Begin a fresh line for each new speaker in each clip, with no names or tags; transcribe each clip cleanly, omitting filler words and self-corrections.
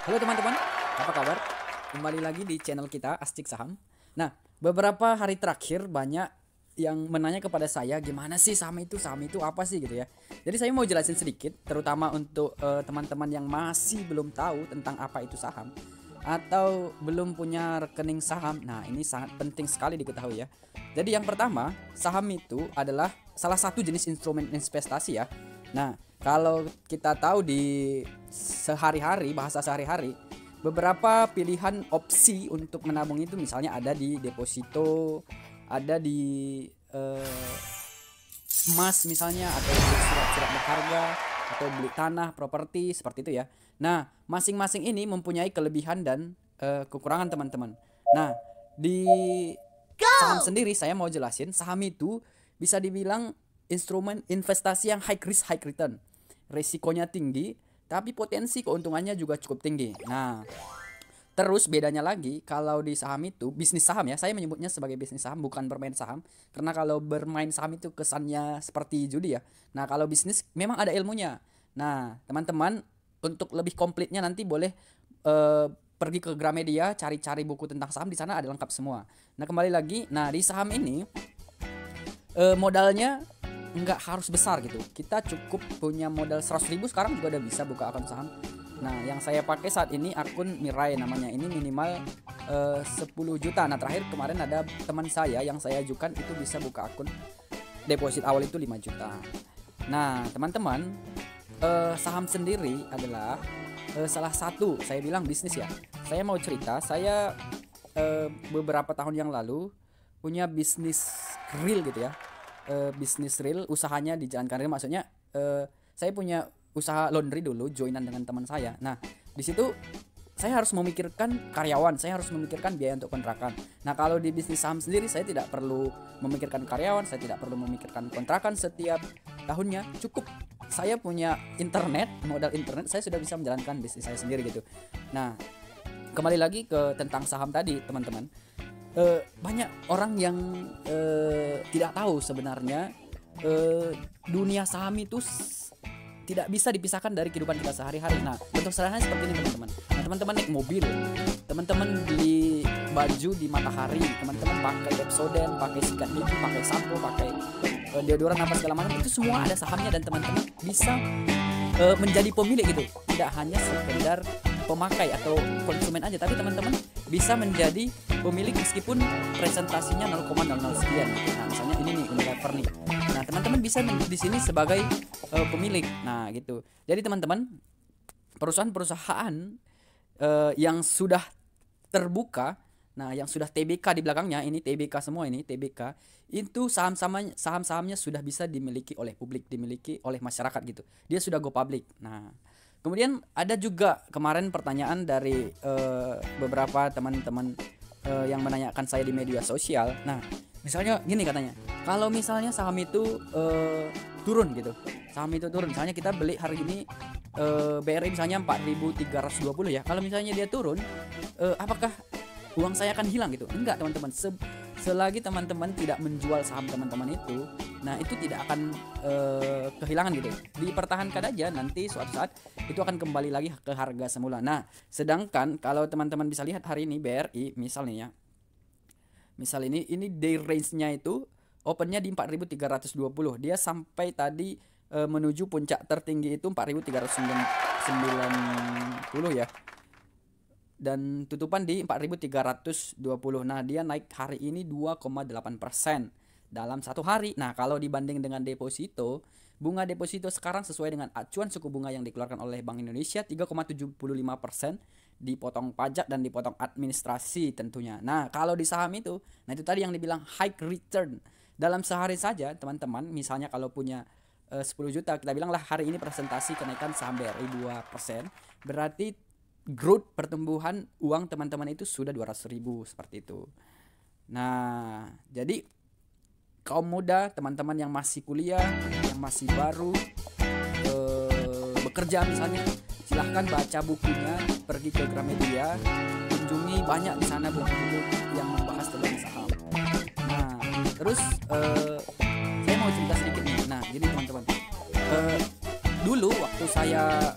Halo teman-teman, apa kabar? Kembali lagi di channel kita Astik Saham. Nah, beberapa hari terakhir banyak yang menanya kepada saya gimana sih saham itu apa sih gitu ya. Jadi saya mau jelasin sedikit, terutama untuk teman-teman yang masih belum tahu tentang apa itu saham atau belum punya rekening saham. Nah, ini sangat penting sekali diketahui ya. Jadi yang pertama, saham itu adalah salah satu jenis instrumen investasi ya. Nah, kalau kita tahu di sehari-hari, bahasa sehari-hari, beberapa pilihan opsi untuk menabung itu misalnya ada di deposito, ada di emas misalnya, atau beli surat-surat berharga, atau beli tanah, properti, seperti itu ya. Nah, masing-masing ini mempunyai kelebihan dan kekurangan teman-teman. Nah, di saham sendiri saya mau jelasin, saham itu bisa dibilang instrumen investasi yang high risk high return. Risikonya tinggi, tapi potensi keuntungannya juga cukup tinggi. Nah, terus bedanya lagi kalau di saham itu bisnis saham ya, saya menyebutnya sebagai bisnis saham bukan bermain saham, karena kalau bermain saham itu kesannya seperti judi ya. Nah, kalau bisnis memang ada ilmunya. Nah, teman-teman untuk lebih komplitnya nanti boleh pergi ke Gramedia, cari-cari buku tentang saham, di sana ada lengkap semua. Nah, kembali lagi, nah di saham ini modalnya nggak harus besar gitu. Kita cukup punya modal 100.000 sekarang juga udah bisa buka akun saham. Nah, yang saya pakai saat ini akun Mirai namanya. Ini minimal 10 juta. Nah, terakhir kemarin ada teman saya yang saya ajukan itu bisa buka akun deposit awal itu 5 juta. Nah, teman-teman, saham sendiri adalah salah satu saya bilang bisnis ya. Saya mau cerita, saya beberapa tahun yang lalu punya bisnis real gitu ya. Bisnis real, usahanya dijalankan real, maksudnya saya punya usaha laundry dulu, joinan dengan teman saya. Nah, di situ saya harus memikirkan karyawan, saya harus memikirkan biaya untuk kontrakan. Nah, kalau di bisnis saham sendiri saya tidak perlu memikirkan karyawan, saya tidak perlu memikirkan kontrakan setiap tahunnya. Cukup saya punya internet, modal internet, saya sudah bisa menjalankan bisnis saya sendiri gitu. Nah, kembali lagi ke tentang saham tadi, teman-teman. Banyak orang yang tidak tahu sebenarnya dunia saham itu tidak bisa dipisahkan dari kehidupan kita sehari-hari. Nah, contoh sederhana seperti ini teman-teman. Nah, teman-teman naik mobil, teman-teman beli baju di Matahari, teman-teman pakai Pepsodent, pakai sikat gigi, pakai sampo, pakai deodoran apa segala macam, itu semua ada sahamnya dan teman-teman bisa menjadi pemilik gitu. Tidak hanya sekedar pemakai atau konsumen aja, tapi teman-teman bisa menjadi pemilik meskipun presentasinya 0,00 sekian gitu. Nah, misalnya ini nih Unilever nih. Nah, teman-teman bisa di sini sebagai pemilik. Nah, gitu. Jadi teman-teman, perusahaan-perusahaan yang sudah terbuka, nah yang sudah TBK di belakangnya, ini TBK semua, ini TBK, itu saham-sahamnya sudah bisa dimiliki oleh publik, dimiliki oleh masyarakat gitu. Dia sudah go public. Nah, kemudian ada juga kemarin pertanyaan dari beberapa teman-teman yang menanyakan saya di media sosial. Nah, misalnya gini katanya, kalau misalnya saham itu turun gitu, saham itu turun, misalnya kita beli hari ini BRI misalnya 4.320 ya, kalau misalnya dia turun, apakah uang saya akan hilang gitu? Enggak teman-teman, selagi teman-teman tidak menjual saham teman-teman itu, nah itu tidak akan kehilangan gitu, dipertahankan aja, nanti suatu saat itu akan kembali lagi ke harga semula. Nah, sedangkan kalau teman-teman bisa lihat hari ini BRI misalnya ya, misal ini day range-nya itu opennya di 4.320, dia sampai tadi menuju puncak tertinggi itu 4.390 ya, dan tutupan di 4.320. Nah, dia naik hari ini 2,8% dalam satu hari. Nah, kalau dibanding dengan deposito, bunga deposito sekarang sesuai dengan acuan suku bunga yang dikeluarkan oleh Bank Indonesia 3,75%, dipotong pajak dan dipotong administrasi tentunya. Nah, kalau di saham itu, nah itu tadi yang dibilang high return. Dalam sehari saja teman-teman, misalnya kalau punya 10 juta, kita bilanglah hari ini presentasi kenaikan saham BRI 2%, berarti growth pertumbuhan uang teman-teman itu sudah 200.000 seperti itu. Nah, jadi kaum muda, teman-teman yang masih kuliah, yang masih baru bekerja misalnya, silahkan baca bukunya, pergi ke Gramedia, kunjungi banyak di sana buku-buku yang membahas tentang saham. Nah, terus saya mau cerita sedikit nih. Nah, jadi teman-teman, dulu waktu saya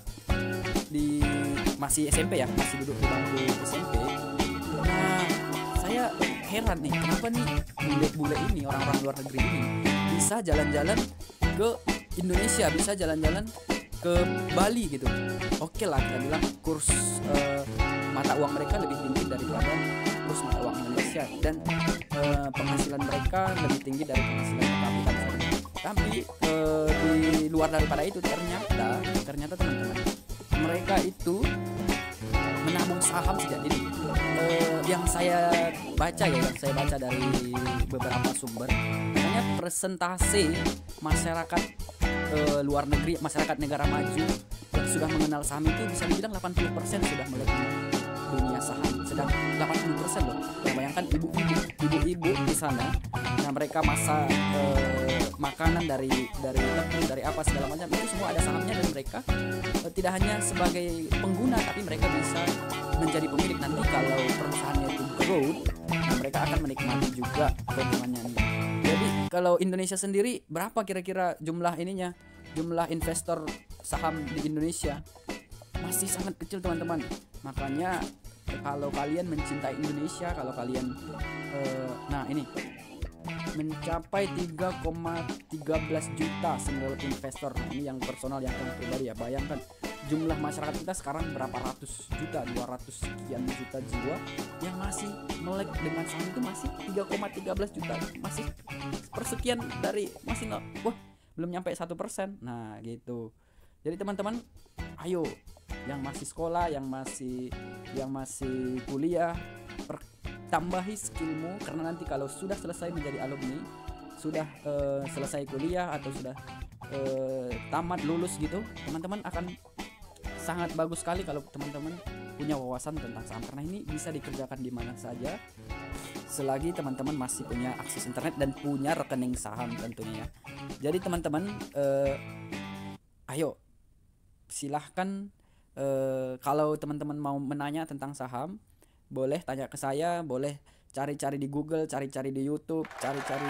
di masih SMP ya, masih duduk di bangku SMP. Nah, saya heran nih, kenapa nih bule-bule ini, orang-orang luar negeri ini bisa jalan-jalan ke Indonesia, bisa jalan-jalan ke Bali gitu. Oke lah, kita bilang kurs mata uang mereka lebih tinggi daripada kurs mata uang Indonesia, dan penghasilan mereka lebih tinggi dari penghasilan per kapita misalnya. Tapi di luar daripada itu ternyata teman-teman, mereka itu menabung saham sejak dini. Yang saya baca dari beberapa sumber, katanya persentase masyarakat luar negeri, masyarakat negara maju yang sudah mengenal saham itu bisa dibilang 80% sudah melek dunia saham. Sedang 80% loh. Nah, bayangkan ibu-ibu di sana, nah mereka masak makanan dari tepung, dari apa segala macam, itu semua ada sahamnya, dan mereka tidak hanya sebagai pengguna, tapi mereka bisa menjadi pemilik nanti kalau perusahaannya itu growth. Nah, mereka akan menikmati juga keuntungannya nih. Jadi kalau Indonesia sendiri berapa kira-kira jumlah investor saham di Indonesia? Masih sangat kecil teman-teman. Makanya kalau kalian mencintai Indonesia, kalau kalian nah ini mencapai 3,13 juta single investor. Nah, ini yang personal, yang pribadi ya. Bayangkan jumlah masyarakat kita sekarang berapa ratus juta, 200 sekian juta jiwa yang masih melek dengan saham itu masih 3,13 juta, masih persekian dari masih belum nyampe 1%. Nah gitu. Jadi teman-teman, ayo yang masih sekolah, yang masih kuliah, tambahi skillmu, karena nanti kalau sudah selesai menjadi alumni, sudah selesai kuliah atau sudah tamat lulus gitu, teman-teman akan sangat bagus sekali kalau teman-teman punya wawasan tentang saham, karena ini bisa dikerjakan di mana saja selagi teman-teman masih punya akses internet dan punya rekening saham tentunya ya. Jadi teman-teman, ayo silahkan, kalau teman-teman mau menanya tentang saham, boleh tanya ke saya, boleh cari-cari di Google, cari-cari di YouTube, cari-cari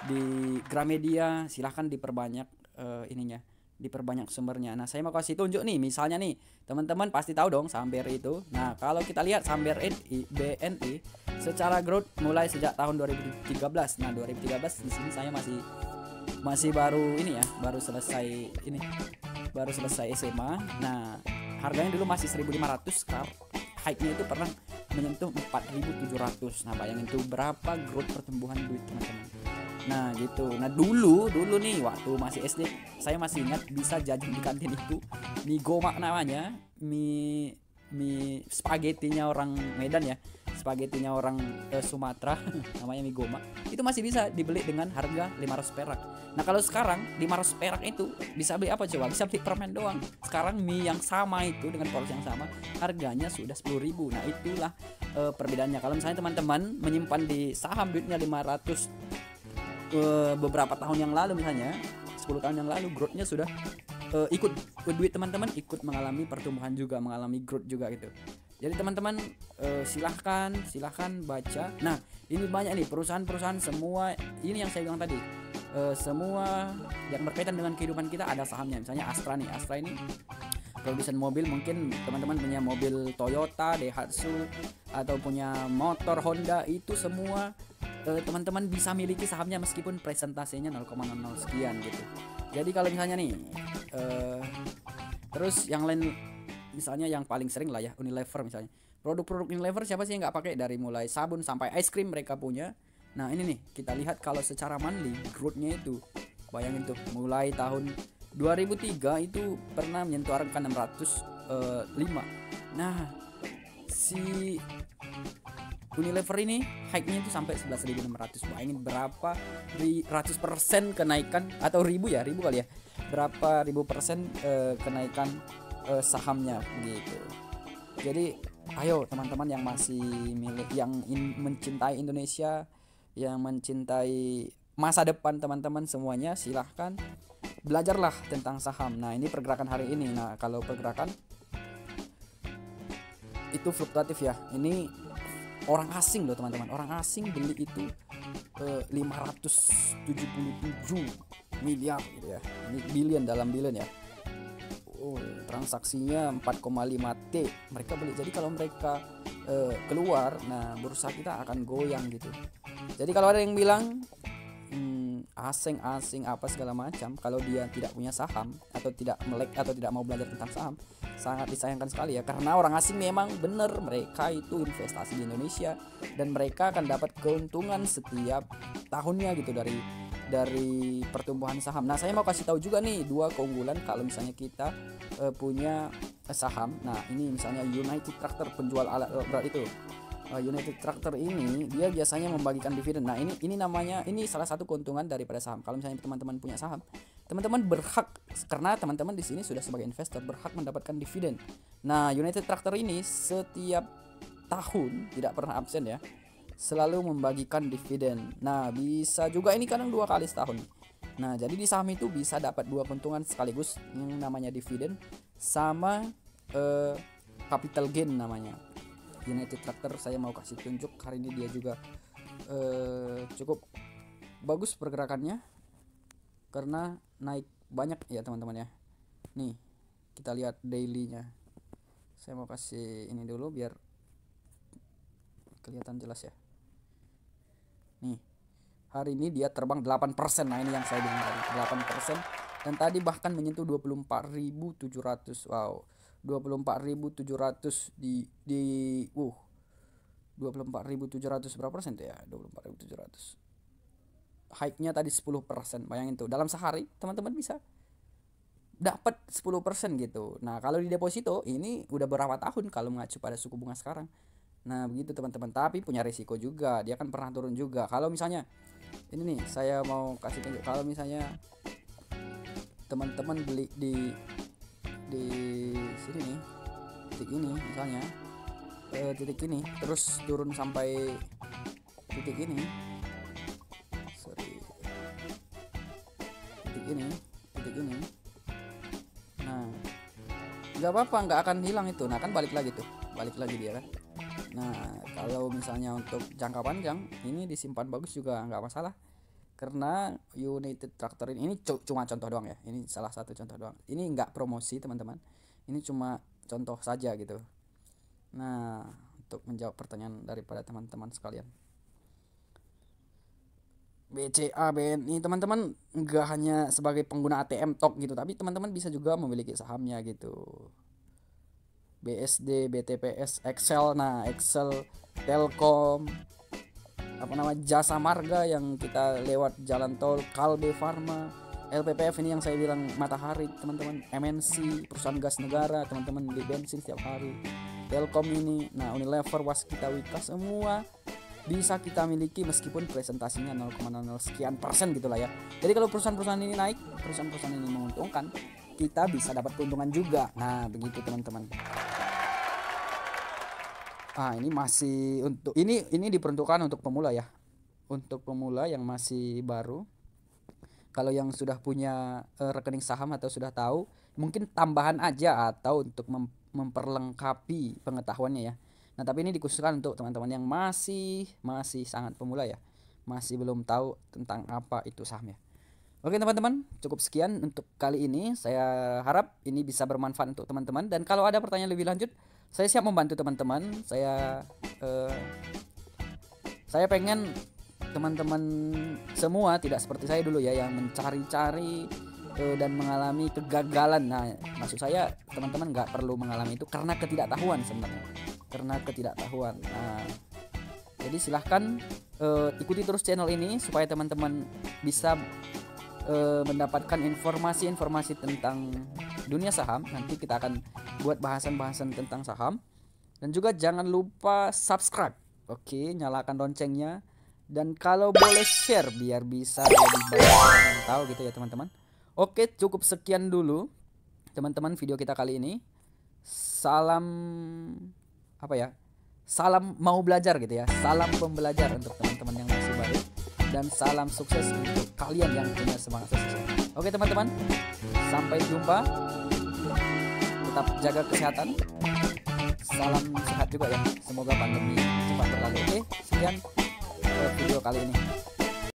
di Gramedia. Silahkan diperbanyak diperbanyak sumbernya. Nah, saya mau kasih tunjuk nih, misalnya nih, teman-teman pasti tahu dong saham BRI itu. Nah, kalau kita lihat saham BNI secara growth mulai sejak tahun 2013. Nah, 2013 di sini saya masih baru selesai SMA. Nah, harganya dulu masih 1.500, hype-nya itu pernah menyentuh 4.700. Nah, bayangin tuh berapa growth pertumbuhan duit teman-teman. Nah gitu. Nah dulu nih waktu masih SD, saya masih ingat bisa jajan di kantin itu mie gomak namanya, mie spagettinya orang Medan ya, spagettinya orang Sumatera namanya mie gomak. Itu masih bisa dibeli dengan harga 500 perak. Nah kalau sekarang 500 perak itu bisa beli apa coba? Bisa beli permen doang. Sekarang mie yang sama itu dengan porsi yang sama harganya sudah 10.000. Nah itulah perbedaannya. Kalau misalnya teman-teman menyimpan di saham duitnya 500 beberapa tahun yang lalu, misalnya 10 tahun yang lalu, growth-nya sudah ikut duit teman-teman ikut mengalami pertumbuhan juga, mengalami growth juga gitu. Jadi teman-teman silahkan baca. Nah ini banyak nih perusahaan-perusahaan, semua ini yang saya bilang tadi, semua yang berkaitan dengan kehidupan kita ada sahamnya. Misalnya Astra nih, Astra ini produsen mobil, mungkin teman-teman punya mobil Toyota, Daihatsu, atau punya motor Honda, itu semua teman-teman bisa miliki sahamnya meskipun presentasenya 0,00 sekian gitu. Jadi kalau misalnya nih terus yang lain, misalnya yang paling sering lah ya Unilever misalnya. Produk-produk Unilever siapa sih yang nggak pakai? Dari mulai sabun sampai ice cream mereka punya. Nah ini nih kita lihat kalau secara monthly growth-nya itu, bayangin tuh mulai tahun 2003 itu pernah menyentuh angka 605. Nah si Unilever ini hike-nya itu sampai 11.600. Bayangin berapa ratus persen kenaikan, atau ribu kali ya, berapa ribu persen kenaikan sahamnya gitu. Jadi ayo teman-teman yang masih mencintai Indonesia, yang mencintai masa depan teman-teman semuanya, silahkan belajarlah tentang saham. Nah ini pergerakan hari ini. Nah kalau pergerakan itu fluktuatif ya, ini orang asing loh teman-teman, orang asing beli itu 577 miliar gitu ya, ini billion, dalam billion ya. transaksinya 4,5 T mereka beli. Jadi kalau mereka keluar, nah bursa kita akan goyang gitu. Jadi kalau ada yang bilang asing apa segala macam, kalau dia tidak punya saham atau tidak melek atau tidak mau belajar tentang saham, sangat disayangkan sekali ya, karena orang asing memang benar mereka itu investasi di Indonesia dan mereka akan dapat keuntungan setiap tahunnya gitu dari pertumbuhan saham. Nah, saya mau kasih tahu juga nih 2 keunggulan kalau misalnya kita punya saham. Nah, ini misalnya United Tractor, penjual alat berat itu. United Tractor ini dia biasanya membagikan dividen. Nah, ini namanya, ini salah satu keuntungan daripada saham. Kalau misalnya teman-teman punya saham, teman-teman berhak, karena teman-teman di sini sudah sebagai investor berhak mendapatkan dividen. Nah, United Tractor ini setiap tahun tidak pernah absen ya, selalu membagikan dividen. Nah, bisa juga ini kadang 2 kali setahun. Nah, jadi di saham itu bisa dapat 2 keuntungan sekaligus, yang namanya dividen sama capital gain namanya. United Tractor saya mau kasih tunjuk hari ini, dia juga cukup bagus pergerakannya karena naik banyak ya teman-teman ya. Nih kita lihat dailynya, saya mau kasih ini dulu biar kelihatan jelas ya. Nih hari ini dia terbang 8%. Nah ini yang saya bilang tadi 8%, dan tadi bahkan menyentuh 24.700. Wow, 24.700 di 24.700 berapa persen ya? 24.700. Hike-nya tadi 10%. Bayangin tuh, dalam sehari teman-teman bisa dapat 10% gitu. Nah, kalau di deposito ini udah berapa tahun kalau mengacu pada suku bunga sekarang. Nah, begitu teman-teman. Tapi punya risiko juga. Dia kan pernah turun juga. Kalau misalnya ini nih, saya mau kasih tunjuk, kalau misalnya teman-teman beli di sini nih, titik ini misalnya, titik ini terus turun sampai titik ini, titik ini. Nah, nggak apa-apa, nggak akan hilang itu. Nah kan balik lagi dia kan. Nah kalau misalnya untuk jangka panjang ini disimpan bagus juga nggak masalah, karena United Tractor ini cuma contoh doang ya. Ini salah satu contoh doang. Ini nggak promosi teman-teman. Ini cuma contoh saja gitu. Nah, untuk menjawab pertanyaan daripada teman-teman sekalian, BCA, BNI, teman-teman nggak hanya sebagai pengguna ATM tok gitu, tapi teman-teman bisa juga memiliki sahamnya gitu. BSD, BTPS, Excel. Nah, Excel, Telkom, Jasa Marga yang kita lewat jalan tol, Kalbe Farma, LPPF ini yang saya bilang matahari teman-teman, MNC, perusahaan gas negara, teman-teman beli bensin setiap hari, Telkom ini, nah Unilever, Waskita, Wika, semua bisa kita miliki meskipun presentasinya 0,00 sekian persen gitulah ya. Jadi kalau perusahaan-perusahaan ini naik, perusahaan-perusahaan ini menguntungkan, kita bisa dapat keuntungan juga. Nah begitu teman-teman. Ini masih untuk ini diperuntukkan untuk pemula ya. Untuk pemula yang masih baru. Kalau yang sudah punya rekening saham atau sudah tahu, mungkin tambahan aja atau untuk memperlengkapi pengetahuannya ya. Nah, tapi ini dikhususkan untuk teman-teman yang masih sangat pemula ya. Masih belum tahu tentang apa itu saham ya. Oke teman-teman, cukup sekian untuk kali ini. Saya harap ini bisa bermanfaat untuk teman-teman, dan kalau ada pertanyaan lebih lanjut, saya siap membantu teman-teman. Saya pengen teman-teman semua tidak seperti saya dulu ya, yang mencari-cari dan mengalami kegagalan. Nah, maksud saya teman-teman nggak perlu mengalami itu karena ketidaktahuan sebenarnya. Karena ketidaktahuan. Nah, jadi silahkan ikuti terus channel ini supaya teman-teman bisa mendapatkan informasi-informasi tentang dunia saham. Nanti kita akan buat bahasan-bahasan tentang saham. Dan juga jangan lupa subscribe. Oke, nyalakan loncengnya. Dan kalau boleh share biar bisa jadi banyak orang yang tahu gitu ya teman-teman. Oke, cukup sekian dulu teman-teman video kita kali ini. Salam salam mau belajar gitu ya. Salam pembelajar untuk teman-teman yang masih baru, dan salam sukses untuk kalian yang punya semangat sukses. Oke teman-teman, sampai jumpa. Tetap jaga kesehatan. Salam sehat juga ya. Semoga pandemi cepat berlalu. Oke, sekian video kali ini.